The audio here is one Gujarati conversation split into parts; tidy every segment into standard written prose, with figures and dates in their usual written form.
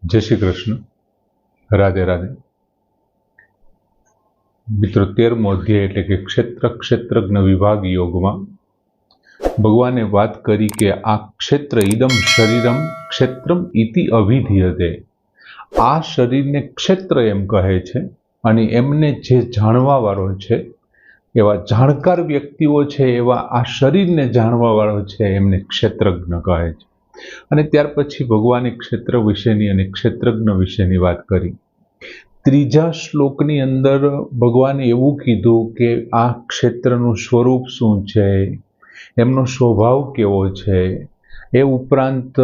जय श्री कृष्ण। राधे राधे। मित्रों, 13मो अध्याय એટલે કે ક્ષેત્રજ્ઞ વિભાગ યોગમાં ભગવાને વાત કરી કે આ ક્ષેત્ર ઇદમ શરીરમ ક્ષેત્રમ ઇતિ અવિધીયતે, આ શરીરને ક્ષેત્ર એમ કહે છે અને એમને જે જાણવા વાળો છે, એવા જાણકાર વ્યક્તિઓ છે, એવા આ શરીરને જાણવા વાળો છે એમને ક્ષેત્રજ્ઞ કહે છે। અને ત્યાર પછી ભગવાને ક્ષેત્ર વિશેની અને ક્ષેત્રજ્ઞ વિશેની વાત કરી। ત્રીજા શ્લોકની અંદર ભગવાને એવું કીધું કે આ ક્ષેત્રનું સ્વરૂપ શું છે, એમનો સ્વભાવ કેવો છે, એ ઉપરાંત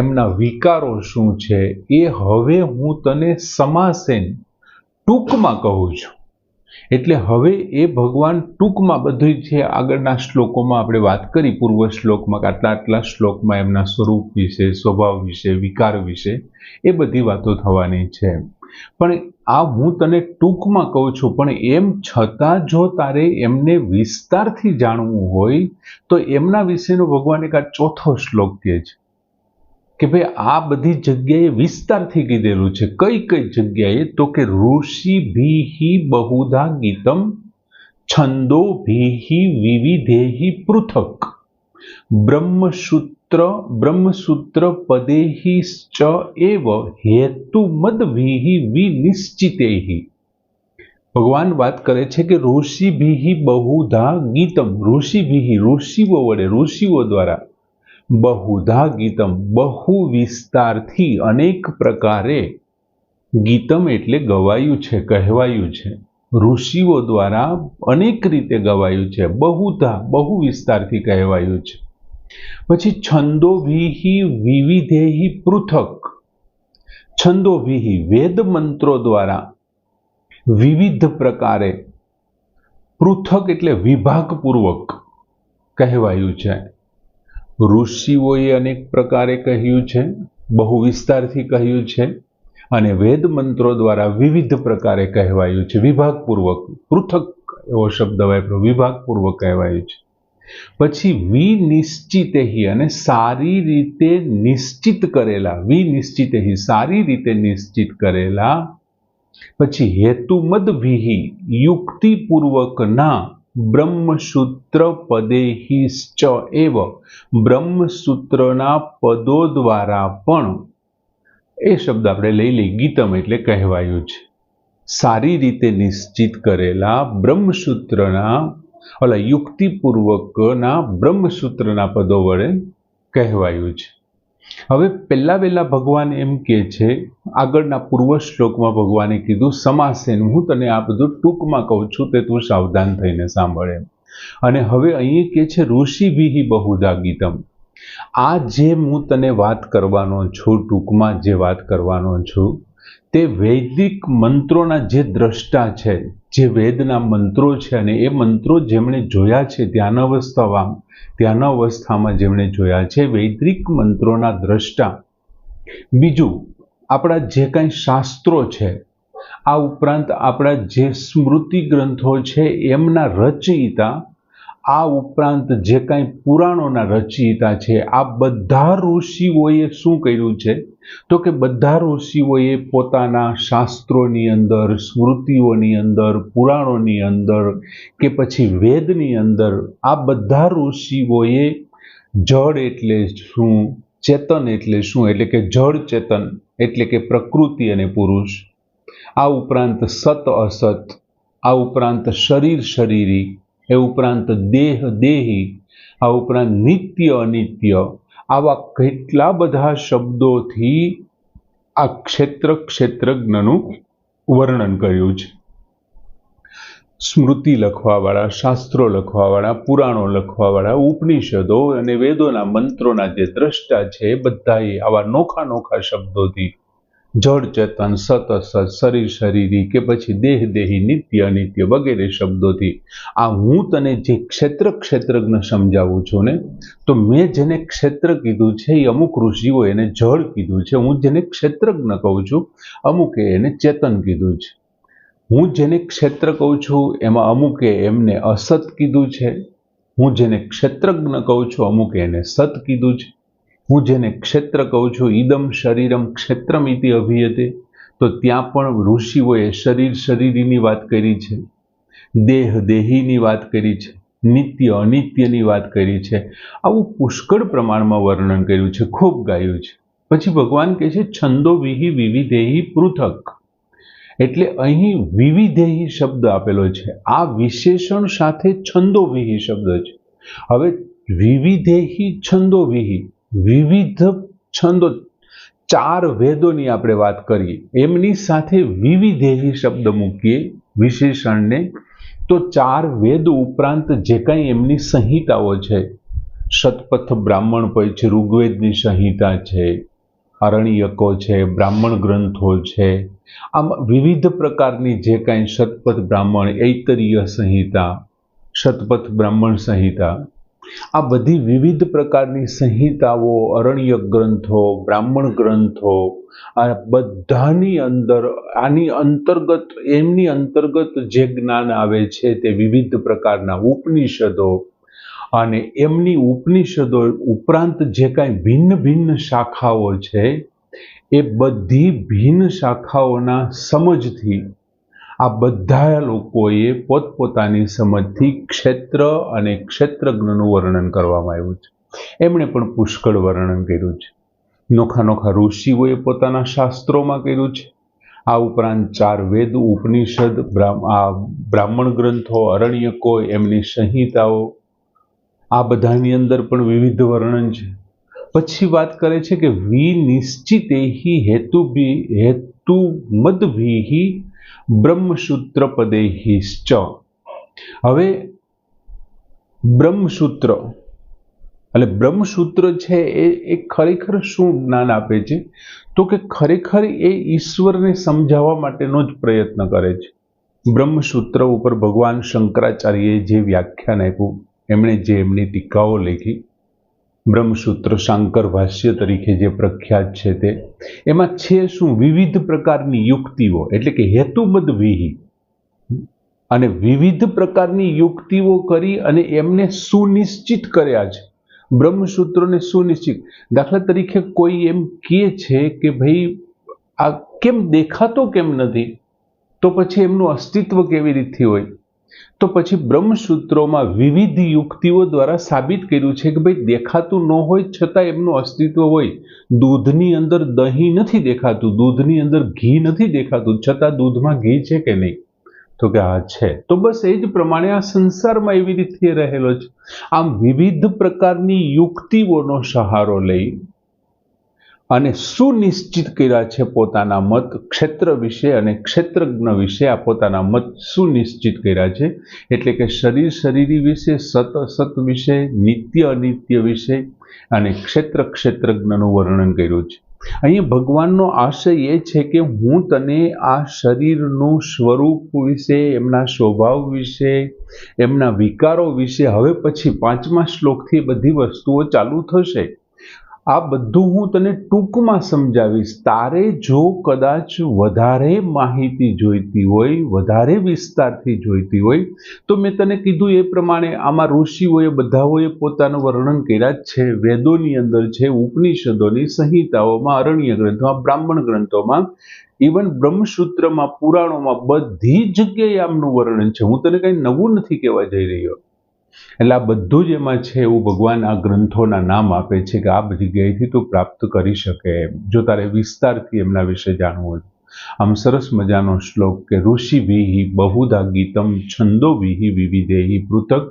એમના વિકારો શું છે, એ હવે હું તને સમાસેન ટૂંકમાં કહું છું। એટલે હવે એ ભગવાન ટૂંકમાં બધું છે આગળના શ્લોકોમાં આપણે વાત કરી, પૂર્વ શ્લોકમાં આટલા શ્લોકમાં એમના સ્વરૂપ વિશે, સ્વભાવ વિશે, વિકાર વિશે એ બધી વાતો થવાની છે। પણ આ હું તને ટૂંકમાં કહું છું, પણ એમ છતાં જો તારે એમને વિસ્તારથી જાણવું હોય તો એમના વિશેનો ભગવાન એક આ ચોથો શ્લોક કહે છે કે ભાઈ આ બધી જગ્યાએ વિસ્તારથી કીધેલું છે। કઈ કઈ જગ્યાએ? તો કે ઋષિભિઃ બહુધા ગીતમ છંદોભિઃ વિવિધૈઃ પૃથક બ્રહ્મસૂત્ર પદેઃશ્ચ એવ હેતુમદ્ભિઃ વિનિશ્ચિતૈઃ। ભગવાન વાત કરે છે કે ઋષિભિઃ બહુધા ગીતમ, ઋષિઓ વડે, ઋષિઓ દ્વારા, બહુધા ગીતમ બહુ વિસ્તારથી, અનેક પ્રકારે, ગીતમ એટલે ગવાયું છે, કહેવાયું છે, ઋષિઓ દ્વારા અનેક રીતે ગવાયું છે, બહુધા બહુ વિસ્તારથી કહેવાયું છે। પછી છંદોભિઃ વિવિધૈઃ પૃથક, છંદોભિઃ વેદ મંત્રો દ્વારા વિવિધ પ્રકારે, પૃથક એટલે વિભાગપૂર્વક કહેવાયું છે। ઋષિઓએ અનેક પ્રકારે કહ્યું છે, બહુ વિસ્તારથી કહ્યું છે, અને વેદ મંત્રો દ્વારા વિવિધ પ્રકારે કહેવાયું છે, વિભાગપૂર્વક, પૃથક એવો શબ્દ વાપર્યો, વિભાગપૂર્વક કહેવાયું છે। પછી વિનિશ્ચિતૈઃ અને સારી રીતે નિશ્ચિત કરેલા, વિનિશ્ચિતૈઃ સારી રીતે નિશ્ચિત કરેલા। પછી હેતુમદ્ભિઃ યુક્તિપૂર્વકના, બ્રહ્મસૂત્ર પદેઃશ્ચ એવ બ્રહ્મસૂત્રના પદો દ્વારા પણ, એ શબ્દ આપણે લઈ લઈએ, ગીતમ એટલે કહેવાયું છે, સારી રીતે નિશ્ચિત કરેલા બ્રહ્મસૂત્રના, યુક્તિપૂર્વકના બ્રહ્મસૂત્રના પદો વડે કહેવાયું છે। હવે પહેલા ભગવાન એમ કહે છે, આગળના પૂર્વ શ્લોકમાં ભગવાને કીધું સમાસેન, હું તને આ બધું ટૂંકમાં કહું છું, તે તું સાવધાન થઈને સાંભળે। અને હવે અહીં કહે છે ઋષિભિઃ બહુધા ગીતમ, આ જે હું તને વાત કરવાનો છું, ટૂંકમાં જે વાત કરવાનો છું, તે વૈદિક મંત્રોના જે દ્રષ્ટા છે, જે વેદના મંત્રો છે, અને એ મંત્રો જેમણે જોયા છે ધ્યાન અવસ્થામાં જેમણે જોયા છે, વૈદિક મંત્રોના દ્રષ્ટા, બીજું આપણા જે કંઈ શાસ્ત્રો છે, આ ઉપરાંત આપણા જે સ્મૃતિ ગ્રંથો છે એમના રચયિતા, આ ઉપરાંત જે કાંઈ પુરાણોના રચયિતા છે, આ બધા ઋષિઓએ શું કર્યું છે? તો કે બધા ઋષિઓએ પોતાના શાસ્ત્રોની અંદર, સ્મૃતિઓની અંદર, પુરાણોની અંદર કે પછી વેદની અંદર, આ બધા ઋષિઓએ જડ એટલે શું, ચેતન એટલે શું, એટલે કે જડ ચેતન એટલે કે પ્રકૃતિ અને પુરુષ, આ ઉપરાંત સત અસત, આ ઉપરાંત શરીર શરીરી, એ ઉપરાંત દેહ દેહી, આ ઉપરાંત નિત્ય અનિત્ય, આવા કેટલા બધા શબ્દોથી આ ક્ષેત્રજ્ઞનું વર્ણન કર્યું છે। સ્મૃતિ લખવાવાળા, શાસ્ત્રો લખવાવાળા, પુરાણો લખવાવાળા, ઉપનિષદો અને વેદોના મંત્રોના જે દ્રષ્ટા છે, એ બધાએ આવા નોખા શબ્દોથી, જડ ચેતન, સત અસત, શરીર શરીરી કે પછી દેહ દેહી, નિત્ય અનિત્ય વગેરે શબ્દોથી આ હું તને જે ક્ષેત્રજ્ઞ સમજાવું છું ને, તો મેં જેને ક્ષેત્ર કીધું છે એ અમુક ઋષિઓ એને જડ કીધું છે, હું જેને ક્ષેત્રજ્ઞ કહું છું અમુકે એને ચેતન કીધું છે, હું જેને ક્ષેત્ર કહું છું એમાં અમુકે એમને અસત કીધું છે, હું જેને ક્ષેત્રજ્ઞ કહું છું અમુકે એને સત કીધું છે। હું જેને ક્ષેત્ર કહું છું, ઈદમ શરીરમ ક્ષેત્રમિતિ અભિયતે, તો ત્યાં પણ ઋષિઓએ શરીર શરીરીની વાત કરી છે, દેહ દેહીની વાત કરી છે, નિત્ય અનિત્યની વાત કરી છે. આવું પુષ્કળ પ્રમાણમાં વર્ણન કર્યું છે, ખૂબ ગાયું છે. પછી ભગવાન કહે છે છંદો વિહિ વિવિધેહિ પૃથક, એટલે અહીં વિવિધેહિ શબ્દ આપેલો છે. આ વિશેષણ સાથે છંદો વિહિ શબ્દ છે. હવે વિવિધેહિ છંદો વિહિ, વિવિધ છંદો, 4 વેદોની આપણે વાત કરીએ, એમની સાથે વિવિધેહિ શબ્દ મૂકીએ વિશેષણને, તો 4 વેદ ઉપરાંત જે કાંઈ એમની સંહિતાઓ છે, શતપથ બ્રાહ્મણ પછી ઋગ્વેદની સંહિતા છે, અરણ્યકો છે, બ્રાહ્મણ ગ્રંથો છે, આમ વિવિધ પ્રકારની જે કાંઈ શતપથ બ્રાહ્મણ, ઐતરીય સંહિતા, શતપથ બ્રાહ્મણ સંહિતા, આ બધી વિવિધ પ્રકારની સંહિતાઓ, અરણ્યક ગ્રંથો, બ્રાહ્મણ ગ્રંથો, આ બધાની અંદર આની અંતર્ગત, એમની અંતર્ગત જે જ્ઞાન આવે છે તે વિવિધ પ્રકારના ઉપનિષદો, અને એમની ઉપનિષદો ઉપરાંત જે કાંઈ ભિન્ન ભિન્ન શાખાઓ છે, એ બધી ભિન્ન શાખાઓના સમજથી આ બધા લોકોએ પોતપોતાની સમજથી ક્ષેત્ર અને ક્ષેત્રજ્ઞનું વર્ણન કરવામાં આવ્યું છે. એમણે પણ પુષ્કળ વર્ણન કર્યું છે. નોખા નોખા ઋષિઓએ પોતાના શાસ્ત્રોમાં કર્યું છે. આ ઉપરાંત 4 વેદ, ઉપનિષદ, બ્રાહ્મણ ગ્રંથો, અરણ્યકો, એમની સંહિતાઓ, આ બધાની અંદર પણ વિવિધ વર્ણન છે. પછી વાત કરે છે કે વિનિશ્ચિતેહિ હેતુ મદભિહિ બ્રહ્મસૂત્ર પદેહિશ્ચ. હવે બ્રહ્મસૂત્ર એટલે બ્રહ્મસૂત્ર છે એ ખરેખર શું જ્ઞાન આપે છે, તો કે ખરેખર એ ઈશ્વરને સમજાવવા માટેનો જ પ્રયત્ન કરે છે. બ્રહ્મસૂત્ર ઉપર ભગવાન શંકરાચાર્યએ જે વ્યાખ્યાન આપ્યું, એમણે જે એમની ટીકાઓ લખી, બ્રહ્મસૂત્ર શાંકર ભાષ્ય તરીકે જે પ્રખ્યાત છે, તે એમાં છે શું, વિવિધ પ્રકારની યુક્તિઓ, એટલે કે હેતુબદ્ધ વિહિ, અને વિવિધ પ્રકારની યુક્તિઓ કરી અને એમને સુનિશ્ચિત કર્યા છે. બ્રહ્મસૂત્રોને સુનિશ્ચિત, દાખલા તરીકે કોઈ એમ કહે છે કે ભાઈ આ કેમ દેખાતો કેમ નથી, તો પછી એમનું અસ્તિત્વ કેવી રીતે હોય, તો પછી બ્રહ્મસૂત્રોમાં વિવિધ યુક્તિઓ દ્વારા સાબિત કર્યું છે કે ભાઈ દેખાતું ન હોય છતાં એમનું અસ્તિત્વ હોય. દૂધની અંદર દહીં નથી દેખાતું, દૂધની અંદર ઘી નથી દેખાતું, છતાં દૂધમાં ઘી છે કે નહીં, તો કે આ છે. તો બસ એ જ પ્રમાણે આ સંસારમાં એવી રીતે રહેલો છે. આમ વિવિધ પ્રકારની યુક્તિઓનો સહારો લઈ અને સુનિશ્ચિત કર્યા છે પોતાના મત ક્ષેત્ર વિશે અને ક્ષેત્રજ્ઞ વિશે. આ પોતાના મત સુનિશ્ચિત કર્યા છે, એટલે કે શરીર શરીરી વિશે, સત અસત વિશે, નિત્ય અનિત્ય વિશે અને ક્ષેત્ર ક્ષેત્રજ્ઞનું વર્ણન કર્યું છે. અહીંયા ભગવાનનો આશય એ છે કે હું તને આ શરીરનું સ્વરૂપ વિશે, એમના સ્વભાવ વિશે, એમના વિકારો વિશે, હવે પછી 5મા શ્લોકથી બધી વસ્તુઓ ચાલુ થશે, આ બધું હું તને ટૂંકમાં સમજાવીશ. તારે જો કદાચ વધારે માહિતી જોઈતી હોય, વધારે વિસ્તારથી જોઈતી હોય, તો મેં તને કીધું એ પ્રમાણે આમાં ઋષિઓએ બધાઓએ પોતાનું વર્ણન કર્યા જ છે. વેદોની અંદર છે, ઉપનિષદોની સંહિતાઓમાં, અરણ્ય ગ્રંથોમાં, બ્રાહ્મણ ગ્રંથોમાં, ઇવન બ્રહ્મસૂત્રમાં, પુરાણોમાં, બધી જગ્યાએ આમનું વર્ણન છે. હું તને કંઈ નવું નથી કહેવા જઈ રહ્યો. એટલે આ બધું જ એમાં છે એવું ભગવાન આ ગ્રંથોના નામ આપે છે કે આ બધી જગ્યાએથી તું પ્રાપ્ત કરી શકે જો તારે વિસ્તારથી એમના વિશે જાણવું હોય. આમ સરસ મજાનો શ્લોક કે ઋષિભિઃ બહુધા ગીતમ છંદોભિઃ વિવિધૈઃ પૃથક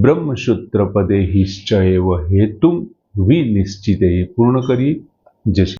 બ્રહ્મસૂત્ર પદેહિશ્ચ એવ હેતુમ વિનિશ્ચિતૈઃ પૂર્ણ કરીએ. જય શ્રી